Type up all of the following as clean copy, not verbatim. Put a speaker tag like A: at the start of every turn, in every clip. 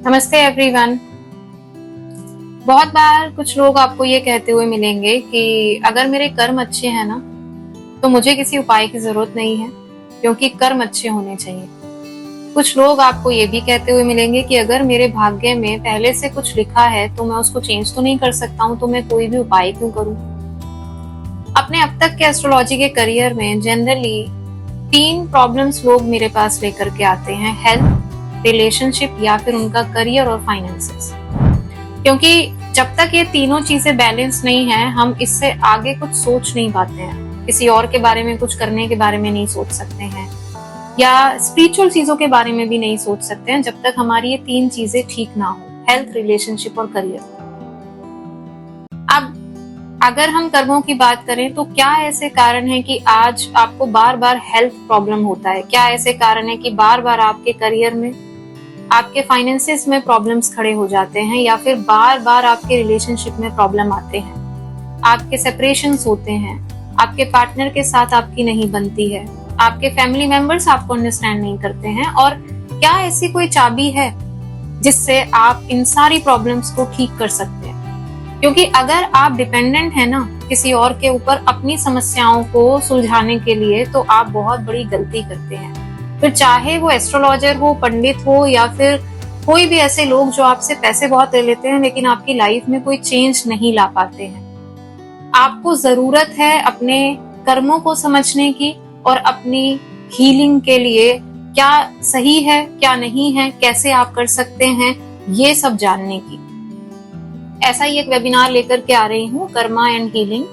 A: नमस्ते एवरीवन। बहुत बार कुछ लोग आपको ये कहते हुए मिलेंगे कि अगर मेरे कर्म अच्छे हैं ना तो मुझे किसी उपाय की जरूरत नहीं है, क्योंकि कर्म अच्छे होने चाहिए। कुछ लोग आपको ये भी कहते हुए मिलेंगे कि अगर मेरे भाग्य में पहले से कुछ लिखा है तो मैं उसको चेंज तो नहीं कर सकता हूँ, तो मैं कोई भी उपाय क्यों करूँ। अपने अब तक के एस्ट्रोलॉजी के करियर में जनरली 3 प्रॉब्लम्स लोग मेरे पास लेकर के आते हैं: हेल्थ, रिलेशनशिप या फिर उनका करियर और फाइनेंसेस। क्योंकि जब तक ये तीनों चीजें बैलेंस नहीं है, हम इससे आगे कुछ सोच नहीं पाते हैं, किसी और के बारे में कुछ करने के बारे में नहीं सोच सकते हैं, या स्पिरिचुअल चीजों के बारे में भी नहीं सोच सकते हैं जब तक हमारी ये 3 चीजें ठीक ना हो: हेल्थ, रिलेशनशिप और करियर। अब अगर हम कर्मों की बात करें तो क्या ऐसे कारण है कि आज आपको बार बार हेल्थ प्रॉब्लम होता है? क्या ऐसे कारण है कि बार बार आपके करियर में, आपके फाइनेंसेस में प्रॉब्लम्स खड़े हो जाते हैं, या फिर बार बार आपके रिलेशनशिप में प्रॉब्लम आते हैं, आपके सेपरेशंस होते हैं, आपके पार्टनर के साथ आपकी नहीं बनती है, आपके फैमिली मेंबर्स आपको अंडरस्टैंड नहीं करते हैं? और क्या ऐसी कोई चाबी है जिससे आप इन सारी प्रॉब्लम्स को ठीक कर सकते हैं? क्योंकि अगर आप डिपेंडेंट है ना किसी और के ऊपर अपनी समस्याओं को सुलझाने के लिए, तो आप बहुत बड़ी गलती करते हैं। फिर चाहे वो एस्ट्रोलॉजर हो, पंडित हो, या फिर कोई भी ऐसे लोग जो आपसे पैसे बहुत ले लेते हैं लेकिन आपकी लाइफ में कोई चेंज नहीं ला पाते हैं। आपको जरूरत है अपने कर्मों को समझने की और अपनी हीलिंग के लिए क्या सही है, क्या नहीं है, कैसे आप कर सकते हैं, ये सब जानने की। ऐसा ही एक वेबिनार लेकर के आ रही हूँ, कर्मा एंड हीलिंग।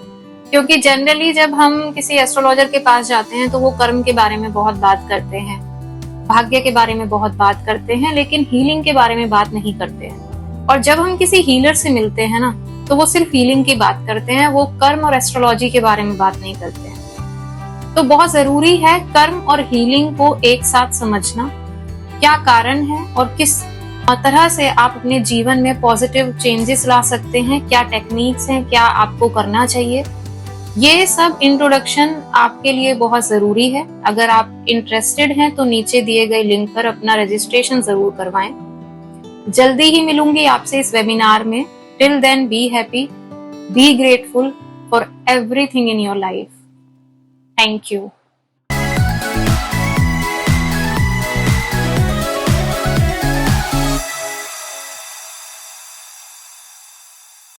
A: क्योंकि जनरली जब हम किसी एस्ट्रोलॉजर के पास जाते हैं तो वो कर्म के बारे में बहुत बात करते हैं, भाग्य के बारे में बहुत बात करते हैं, लेकिन हीलिंग के बारे में बात नहीं करते हैं। और जब हम किसी हीलर से मिलते हैं ना तो वो सिर्फ हीलिंग की बात करते हैं, वो कर्म और एस्ट्रोलॉजी के बारे में बात नहीं करते हैं। तो बहुत जरूरी है कर्म और हीलिंग को एक साथ समझना, क्या कारण है और किस तरह से आप अपने जीवन में पॉजिटिव चेंजेस ला सकते हैं, क्या टेक्निक्स हैं, क्या आपको करना चाहिए। ये सब इंट्रोडक्शन आपके लिए बहुत जरूरी है। अगर आप इंटरेस्टेड हैं तो नीचे दिए गए लिंक पर अपना रजिस्ट्रेशन जरूर करवाएं। जल्दी ही मिलूंगी आपसे इस वेबिनार में। Till then, be happy, be grateful for everything in your life. Thank you.